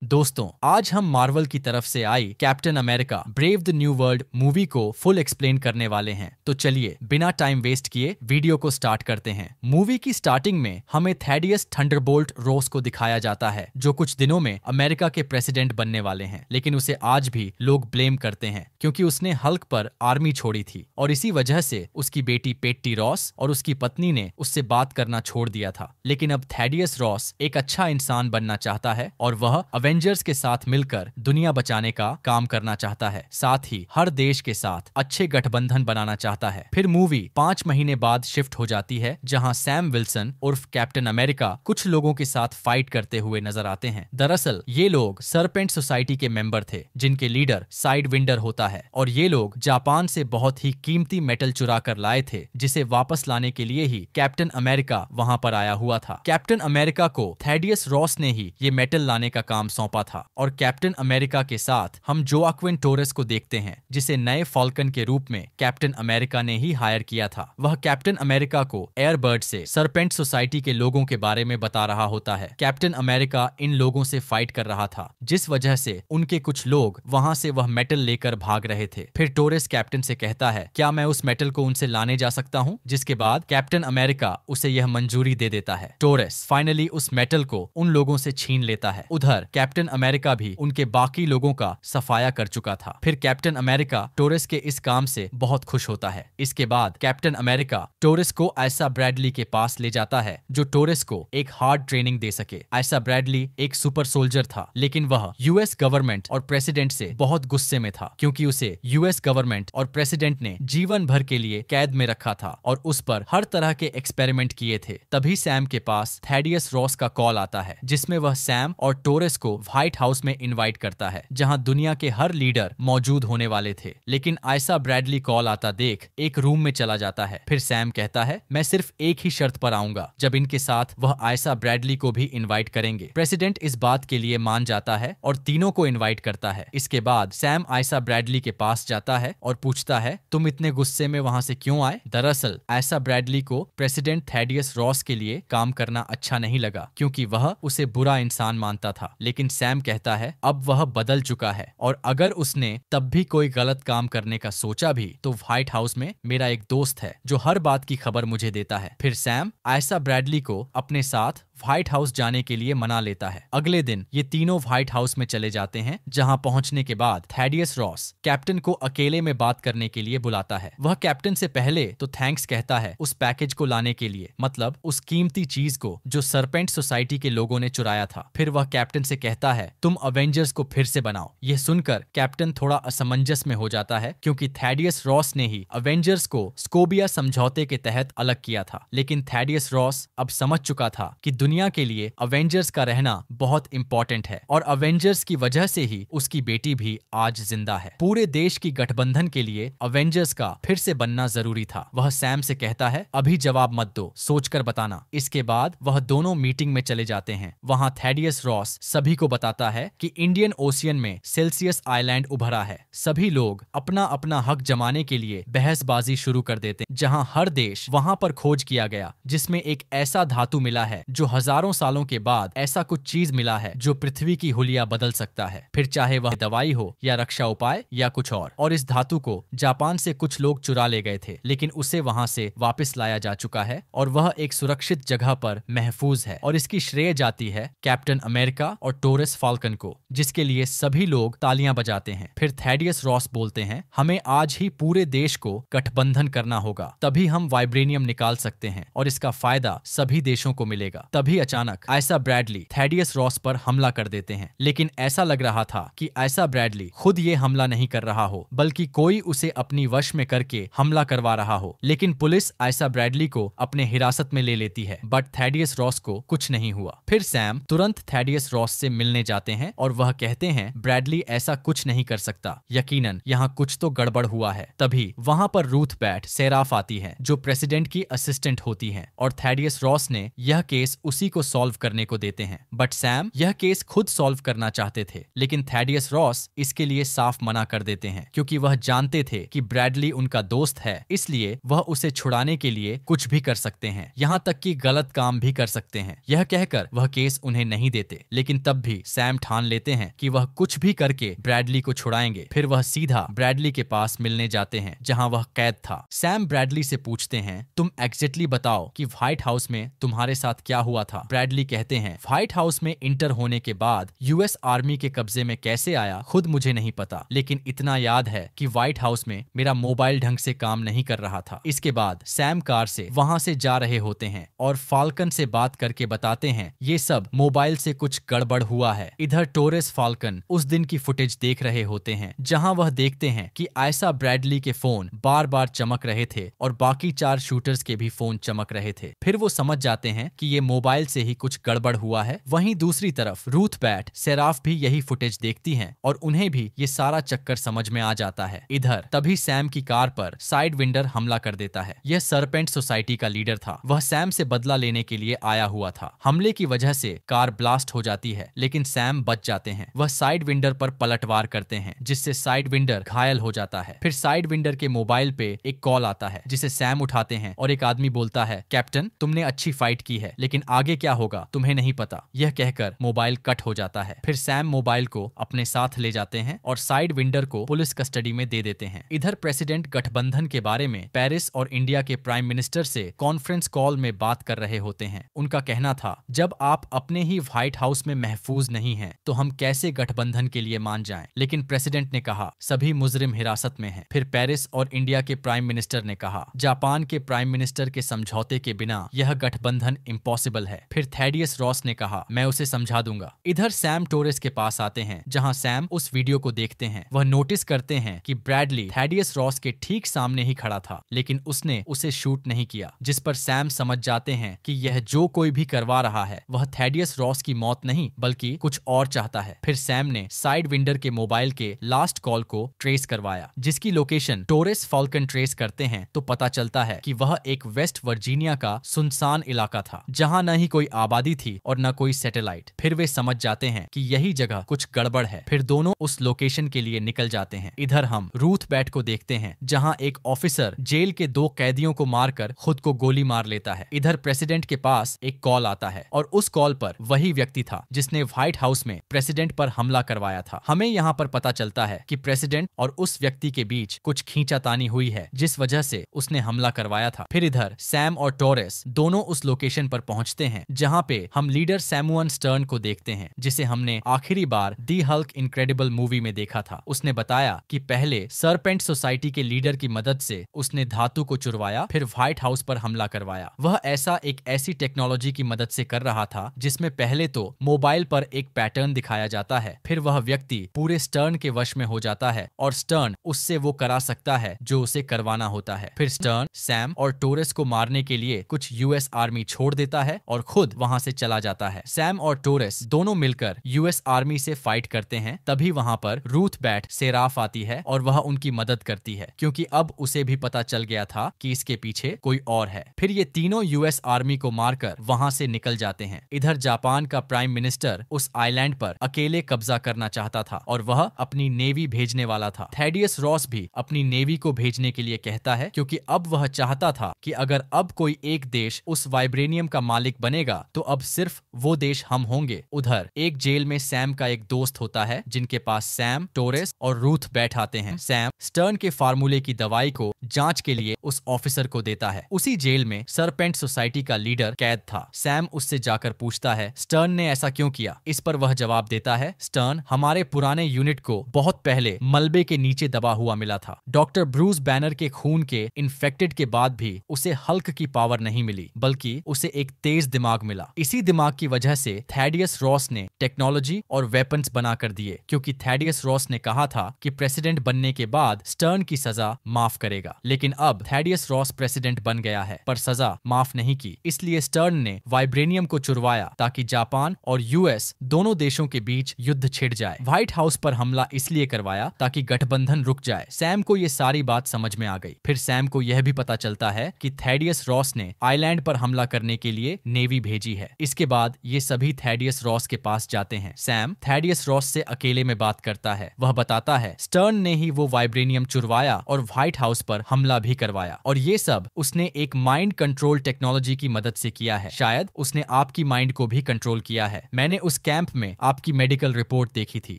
दोस्तों, आज हम मार्वल की तरफ से आई Captain America Brave the New World movie को फुल एक्सप्लेन करने वाले हैं। तो चलिए बिना टाइम वेस्ट किए वीडियो को स्टार्ट करते हैं। मूवी की स्टार्टिंग में हमें थैडियस थंडरबोल्ट रोस को दिखाया जाता है, जो कुछ दिनों में अमेरिका के प्रेसिडेंट बनने वाले हैं। लेकिन उसे आज भी लोग ब्लेम करते हैं क्योंकि उसने हल्क पर आर्मी छोड़ी थी और इसी वजह से उसकी बेटी पेट्टी रॉस और उसकी पत्नी ने उससे बात करना छोड़ दिया था। लेकिन अब थैडियस रॉस एक अच्छा इंसान बनना चाहता है और वह अवेंजर्स के साथ मिलकर दुनिया बचाने का काम करना चाहता है। साथ ही हर देश के साथ अच्छे गठबंधन बनाना चाहता है। फिर मूवी 5 महीने बाद शिफ्ट हो जाती है, जहां सैम विल्सन उर्फ कैप्टन अमेरिका कुछ लोगों के साथ फाइट करते हुए नजर आते हैं। दरअसल ये लोग सरपेंट सोसाइटी के मेंबर थे, जिनके लीडर साइड विंडर होता है, और ये लोग जापान से बहुत ही कीमती मेटल चुरा कर लाए थे, जिसे वापस लाने के लिए ही कैप्टन अमेरिका वहां पर आया हुआ था। कैप्टन अमेरिका को थैडियस रॉस ने ही ये मेटल लाने का काम सौंपा था और कैप्टन अमेरिका के साथ हम जोआक्विन टोरेस को देखते हैं, जिसे नए फॉल्कन के रूप में कैप्टन अमेरिका ने ही हायर किया था। वह कैप्टन अमेरिका को एयरबर्ड से सरपेंट सोसाइटी के लोगों के बारे में बता रहा होता है। कैप्टन अमेरिका इन लोगों से फाइट कर रहा था, जिस वजह से उनके कुछ लोग वहां से वह मेटल लेकर भाग रहे थे। फिर टोरेस कैप्टन से कहता है, क्या मैं उस मेटल को उनसे लाने जा सकता हूँ? जिसके बाद कैप्टन अमेरिका उसे यह मंजूरी दे देता है। टोरेस फाइनली उस मेटल को उन लोगों से छीन लेता है। उधर कैप्टन अमेरिका भी उनके बाकी लोगों का सफाया कर चुका था। फिर कैप्टन अमेरिका टोरेस के इस काम से बहुत खुश होता है। इसके बाद कैप्टन अमेरिका टोरेस को आयसा ब्रैडली के पास ले जाता है, जो टोरेस को एक हार्ड ट्रेनिंग दे सके। आयसा ब्रैडली एक सुपर सोल्जर था, लेकिन वह यूएस गवर्नमेंट और प्रेसिडेंट से बहुत गुस्से में था, क्योंकि उसे यूएस गवर्नमेंट और प्रेसिडेंट ने जीवन भर के लिए कैद में रखा था और उस पर हर तरह के एक्सपेरिमेंट किए थे। तभी सैम के पास थैडियस रॉस का कॉल आता है, जिसमें वह सैम और टोरेस को व्हाइट हाउस में इनवाइट करता है, जहां दुनिया के हर लीडर मौजूद होने वाले थे। लेकिन आयसा ब्रैडली कॉल आता देख एक रूम में चला जाता है। फिर सैम कहता है, मैं सिर्फ एक ही शर्त पर आऊंगा, जब इनके साथ वह आयसा ब्रैडली को भी इनवाइट करेंगे। प्रेसिडेंट इस बात के लिए मान जाता है और तीनों को इनवाइट करता है। इसके बाद सैम आयसा ब्रैडली के पास जाता है और पूछता है, तुम इतने गुस्से में वहां से क्यों आए? दरअसल आयसा ब्रैडली को प्रेसिडेंट थैडियस रॉस के लिए काम करना अच्छा नहीं लगा, क्योंकि वह उसे बुरा इंसान मानता था। लेकिन सैम कहता है, अब वह बदल चुका है और अगर उसने तब भी कोई गलत काम करने का सोचा भी, तो व्हाइट हाउस में मेरा एक दोस्त है जो हर बात की खबर मुझे देता है। फिर सैम आयसा ब्रैडली को अपने साथ व्हाइट हाउस जाने के लिए मना लेता है। अगले दिन ये तीनों व्हाइट हाउस में चले जाते हैं, जहां पहुंचने के बाद थैडियस रॉस कैप्टन को अकेले में बात करने के लिए बुलाता है। वह कैप्टन से पहले तो थैंक्स कहता है उस पैकेज को लाने के लिए, मतलब उस कीमती चीज को जो सरपेंट सोसाइटी के लोगों ने चुराया था। फिर वह कैप्टन से कहता है, तुम अवेंजर्स को फिर से बनाओ। यह सुनकर कैप्टन थोड़ा असमंजस में हो जाता है, क्योंकि थैडियस रॉस ने ही अवेंजर्स को स्कोबिया समझौते के तहत अलग किया था। लेकिन थैडियस रॉस अब समझ चुका था कि दुनिया के लिए अवेंजर्स का रहना बहुत इंपॉर्टेंट है और अवेंजर्स की वजह से ही उसकी बेटी भी आज जिंदा है। पूरे देश की गठबंधन के लिए अवेंजर्स का फिर से बनना जरूरी था। वह सैम से कहता है, अभी जवाब मत दो, सोचकर बताना। इसके बाद वह दोनों मीटिंग में चले जाते हैं। वहां थैडियस रॉस सभी को बताता है कि इंडियन ओशियन में सेल्सियस आइलैंड उभरा है। सभी लोग अपना अपना हक जमाने के लिए बहसबाजी शुरू कर देते हैं, जहां हर देश वहां पर खोज किया गया, जिसमें एक ऐसा धातु मिला है जो हजारों सालों के बाद ऐसा कुछ चीज मिला है जो पृथ्वी की हुलिया बदल सकता है, फिर चाहे वह दवाई हो या रक्षा उपाय या कुछ और इस धातु को जापान से कुछ लोग चुरा ले गए थे, लेकिन उसे वहां से वापस लाया जा चुका है और वह एक सुरक्षित जगह पर महफूज है। और इसकी श्रेय जाती है कैप्टन अमेरिका और टोरेस फॉल्कन को, जिसके लिए सभी लोग तालियां बजाते हैं। फिर थैडियस रॉस बोलते हैं, हमें आज ही पूरे देश को गठबंधन करना होगा, तभी हम वाइब्रेनियम निकाल सकते हैं और इसका फायदा सभी देशों को मिलेगा। तभी अचानक आयसा ब्रैडली थैडियस रॉस पर हमला कर देते हैं। लेकिन ऐसा लग रहा था कि आयसा ब्रैडली खुद ये हमला नहीं कर रहा हो, बल्कि कोई उसे अपनी वश में करके हमला करवा रहा हो। लेकिन पुलिस आयसा ब्रैडली को अपने हिरासत में ले लेती है, बट थैडियस रॉस को कुछ नहीं हुआ। फिर सैम तुरंत थैडियस रॉस से मिलने जाते हैं और वह कहते हैं, ब्रैडली ऐसा कुछ नहीं कर सकता, यकीनन यहाँ कुछ तो गड़बड़ हुआ है। तभी वहां पर रूथ बैट सेराफ आती है, जो प्रेसिडेंट की असिस्टेंट होती है, और थैडियस रॉस ने यह केस उसी को सॉल्व करने को देते हैं। बट सैम यह केस खुद सॉल्व करना चाहते थे, लेकिन थैडियस रॉस इसके लिए साफ मना कर देते हैं, क्योंकि वह जानते थे कि ब्रैडली उनका दोस्त है, इसलिए वह उसे छुड़ाने के लिए कुछ भी कर सकते हैं, यहाँ तक कि गलत काम भी कर सकते हैं। यह कहकर वह केस उन्हें नहीं देते, लेकिन तब भी सैम ठान लेते हैं कि वह कुछ भी करके ब्रैडली को छुड़ाएंगे। फिर वह सीधा ब्रैडली के पास मिलने जाते हैं जहां वह कैद था। सैम ब्रैडली से पूछते हैं, तुम एग्जैक्टली बताओ कि व्हाइट हाउस में तुम्हारे साथ क्या हुआ था। ब्रैडली कहते हैं, व्हाइट हाउस में इंटर होने के बाद यूएस आर्मी के कब्जे में कैसे आया खुद मुझे नहीं पता, लेकिन इतना याद है कि व्हाइट हाउस में मेरा मोबाइल ढंग से काम नहीं कर रहा था। इसके बाद सैम कार से वहां से जा रहे होते हैं और फाल्कन से बात करके बताते हैं ये सब मोबाइल से कुछ गड़बड़ हुआ है। इधर टोरेस फाल्कन उस दिन की फुटेज देख रहे होते हैं जहां वह देखते हैं कि ऐसा ब्रैडली के फोन बार बार चमक रहे थे और बाकी 4 शूटर्स के भी फोन चमक रहे थे। फिर वो समझ जाते हैं कि ये मोबाइल से ही कुछ गड़बड़ हुआ है। वहीं दूसरी तरफ रूथ बैट सेराफ भी यही फुटेज देखती हैं और उन्हें भी ये सारा चक्कर समझ में आ जाता है। इधर तभी सैम की कार पर साइड विंडर हमला कर देता है। यह सरपेंट सोसाइटी का लीडर था। वह सैम से बदला लेने के लिए आया हुआ था। हमले की वजह से कार ब्लास्ट हो जाती है, लेकिन सैम बच जाते हैं। वह साइड विंडर पर पलटवार करते हैं जिससे साइड विंडर घायल हो जाता है। फिर साइड विंडर के मोबाइल पे एक कॉल आता है जिसे सैम उठाते हैं और एक आदमी बोलता है, कैप्टन तुमने अच्छी फाइट की है लेकिन आगे क्या होगा तुम्हें नहीं पता। यह कहकर मोबाइल कट हो जाता है। फिर सैम मोबाइल को अपने साथ ले जाते हैं और साइड विंडर को पुलिस कस्टडी में दे देते हैं। इधर प्रेसिडेंट गठबंधन के बारे में पेरिस और इंडिया के प्राइम मिनिस्टर से कॉन्फ्रेंस कॉल में बात कर रहे होते हैं। उनका कहना था, जब आप अपने ही व्हाइट हाउस में महफूज नहीं हैं, तो हम कैसे गठबंधन के लिए मान जाएं? लेकिन प्रेसिडेंट ने कहा, सभी मुजरिम हिरासत में हैं। फिर पेरिस और इंडिया के प्राइम मिनिस्टर ने कहा, जापान के प्राइम मिनिस्टर के समझौते के बिना यह गठबंधन इम्पॉसिबल है। फिर थैडियस रॉस ने कहा, मैं उसे समझा दूंगा। इधर सैम टोरेस के पास आते हैं जहां सैम उस वीडियो को देखते हैं। वह नोटिस करते हैं कि ब्रैडली थैडियस रॉस के ठीक सामने ही खड़ा था, लेकिन उसने उसे शूट नहीं किया, जिस पर सैम समझ जाते हैं कि यह जो कोई भी करवा रहा है वह थैडियस रॉस की मौत नहीं बल्कि कुछ और चाहता है। फिर सैम ने साइड विंडर के मोबाइल के लास्ट कॉल को ट्रेस करवाया, जिसकी लोकेशन टोरेस फाल्कन ट्रेस करते हैं तो पता चलता है कि वह एक वेस्ट वर्जीनिया का सुनसान इलाका था जहां न ही कोई आबादी थी और न कोई सैटेलाइट। फिर वे समझ जाते हैं कि यही जगह कुछ गड़बड़ है। फिर दोनों उस लोकेशन के लिए निकल जाते हैं। इधर हम रूथ बैट को देखते हैं जहां एक ऑफिसर जेल के 2 कैदियों को मारकर खुद को गोली मार लेता है। इधर प्रेसिडेंट के पास एक कॉल आता है और उस कॉल पर वही व्यक्ति था जिसने व्हाइट हाउस में प्रेसिडेंट पर हमला करवाया था। हमें यहाँ पर पता चलता है कि प्रेसिडेंट और उस व्यक्ति के बीच कुछ खींचातानी हुई है जिस वजह से उसने हमला करवाया था। फिर इधर सैम और टोरेस दोनों उस लोकेशन पर पहुंचते हैं जहां पे हम लीडर सैमुअल स्टर्न को देखते हैं, जिसे हमने आखिरी बार दी हल्क इनक्रेडिबल मूवी में देखा था। उसने बताया कि पहले सरपेंट सोसाइटी के लीडर की मदद से उसने धातु को चुरवाया, फिर व्हाइट हाउस पर हमला करवाया। वह ऐसा एक ऐसी टेक्नोलॉजी की मदद से कर रहा था जिसमें पहले तो मोबाइल पर एक पैटर्न दिखाया जाता है, फिर वह व्यक्ति पूरे स्टर्न के वश में हो जाता है और स्टर्न उससे वो करा सकता है जो उसे करवाना होता है। फिर स्टर्न सैम और टोरेस को मारने के लिए कुछ यूएस आर्मी छोड़ देता है और खुद वहां से चला जाता है। सैम और टोरेस दोनों मिलकर यूएस आर्मी से फाइट करते हैं। तभी वहां पर रूथ बैट सेराफ आती है और वह उनकी मदद करती है क्योंकि अब उसे भी पता चल गया था कि इसके पीछे कोई और है। फिर ये तीनों यूएस आर्मी को मारकर वहां से निकल जाते हैं। इधर जापान का प्राइम मिनिस्टर उस आइलैंड पर अकेले कब्जा करना चाहता था और वह अपनी नेवी भेजने वाला था। थैडियस रॉस भी अपनी नेवी को भेजने के लिए कहता है क्योंकि अब वह चाहता था कि अगर अब कोई एक देश उस वाइब्रेनियम का मालिक बनेगा तो अब सिर्फ वो देश हम होंगे। उधर एक जेल में सैम का एक दोस्त होता है जिनके पास सैम, टोरेस और रूथ बैठ आते हैं। सैम स्टर्न के फार्मूले की दवाई को जांच के लिए उस ऑफिसर को देता है। उसी जेल में सरपेंट सोसाइटी का लीडर कैद था। सैम उससे जाकर पूछता है, स्टर्न ने ऐसा क्यों किया? इस पर वह जवाब देता है, स्टर्न हमारे पुराने यूनिट को बहुत पहले मलबे के नीचे दबा हुआ मिला था। डॉक्टर ब्रूस बैनर के खून के इन्फेक्टेड के बाद भी उसे हल्क की पावर नहीं मिली, बल्कि उसे एक तेज दिमाग मिला। इसी दिमाग की वजह से थैडियस रॉस ने टेक्नोलॉजी और वेपन्स बना कर दिए, क्योंकि थैडियस रॉस ने कहा था कि प्रेसिडेंट बनने के बाद स्टर्न की सजा माफ करेगा। लेकिन अब थैडियस रॉस प्रेसिडेंट बन गया है पर सजा माफ नहीं की, इसलिए स्टर्न ने वाइब्रेनियम को चुरवाया ताकि जापान और यूएस दोनों देशों के बीच युद्ध छिड़ जाए। व्हाइट हाउस पर हमला इसलिए करवाया ताकि गठबंधन रुक जाए। सैम को ये सारी बात समझ में आ गई। फिर सैम को यह भी पता चलता है कि थैडियस रॉस ने आइलैंड पर हमला करने के लिए नेवी भेजी है। इसके बाद ये सभी थैडियस रॉस के पास जाते हैं। सैम थैडियस रॉस से अकेले में बात करता है। वह बताता है स्टर्न ने ही वो वाइब्रेनियम चुरवाया और व्हाइट हाउस पर हमला भी करवाया, और ये सब उसने एक माइंड कंट्रोल टेक्नोलॉजी की मदद से किया है। शायद उसने आपकी माइंड को भी कंट्रोल किया है। मैंने उस कैंप में आपकी मेडिकल रिपोर्ट देखी थी,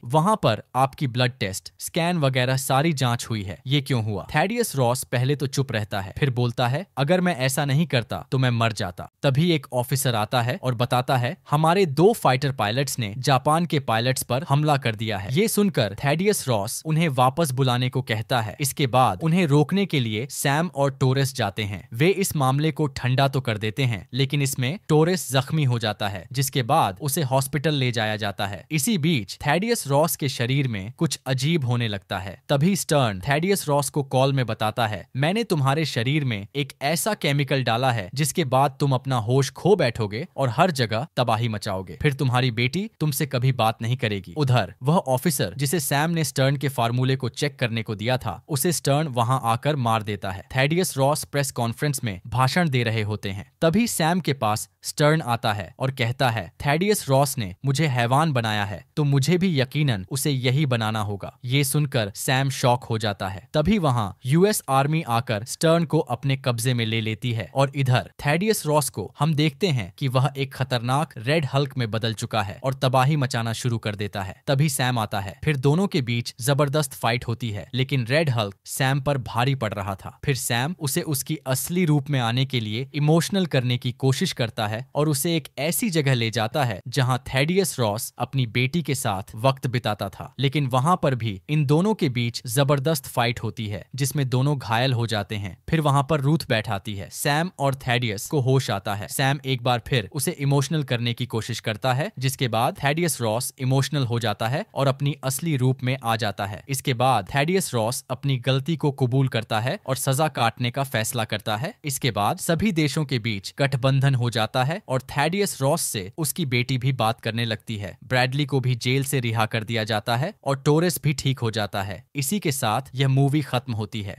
वहां पर आपकी ब्लड टेस्ट, स्कैन वगैरह सारी जांच हुई है, ये क्यों हुआ? थैडियस रॉस पहले तो चुप रहता है, फिर बोलता है, अगर मैं ऐसा नहीं करता तो मैं मर जाता। तभी एक ऑफिसर आता है और बताता है, हमारे 2 फाइटर पायलट्स ने जापान के पायलट्स पर हमला कर दिया है। ये सुनकर थैडियस रॉस उन्हें वापस बुलाने को कहता है। इसके बाद उन्हें रोकने के लिए सैम और टोरेस जाते हैं। वे इस मामले को ठंडा तो कर देते हैं, लेकिन इसमें टोरेस जख्मी हो जाता है, जिसके बाद उसे हॉस्पिटल ले जाया जाता है। इसी बीच थैडियस रॉस के शरीर में कुछ अजीब होने लगता है। तभी स्टर्न थैडियस रॉस को कॉल में बताता है, मैंने तुम्हारे शरीर में एक ऐसा केमिकल डाला है जिसके बाद तुम अपना होश खो बैठोगे और हर जगह तबाही मचाओगे। फिर तुम्हारी बेटी तुमसे कभी बात नहीं करेगी। उधर वह ऑफिसर जिसे सैम ने स्टर्न के फार्मूले को चेक करने को दिया था, उसे स्टर्न वहां आकर मार देता है। थैडियस रॉस प्रेस कॉन्फ्रेंस में भाषण दे रहे होते हैं। तभी सैम के पास स्टर्न आता है और कहता है, थैडियस रॉस ने मुझे हैवान बनाया है, तो मुझे भी यकीनन उसे यही बनाना होगा। ये सुनकर सैम शॉक हो जाता है। तभी वहां यूएस आर्मी आकर स्टर्न को अपने कब्जे में ले लेती है और इधर थैडियस रॉस को हम देखते हैं कि वह एक खतरनाक रेड हल्क में बदल चुका है और तबाही मचाना शुरू कर देता है। तभी सैम आता है। फिर दोनों के बीच जबरदस्त फाइट होती है, लेकिन रेड हल्क सैम पर भारी पड़ रहा था। फिर सैम उसे उसकी असली रूप में आने के लिए इमोशनल करने की कोशिश करता है और उसे एक ऐसी जगह ले जाता है जहां थैडियस रॉस अपनी बेटी के साथ वक्त बिताता था। लेकिन वहां पर भी इन दोनों के बीच जबरदस्त फाइट होती है, जिसमें दोनों घायल हो जाते हैं। फिर वहां पर रूथ बैठाती है। सैम और थैडियस को होश आता है। सैम एक बार फिर उसे इमोशनल करने की कोशिश करता है, जिसके बाद थैडियस रॉस इमोशनल हो जाता है और अपनी असली रूप में आ जाता है। इसके बाद थैडियस रॉस अपनी गलती को कबूल करता है और सजा काटने का फैसला करता है। इसके बाद सभी देशों के बीच गठबंधन हो जाता है और थैडियस रॉस से उसकी बेटी भी बात करने लगती है। ब्रैडली को भी जेल से रिहा कर दिया जाता है और टोरेस भी ठीक हो जाता है। इसी के साथ यह मूवी खत्म होती है।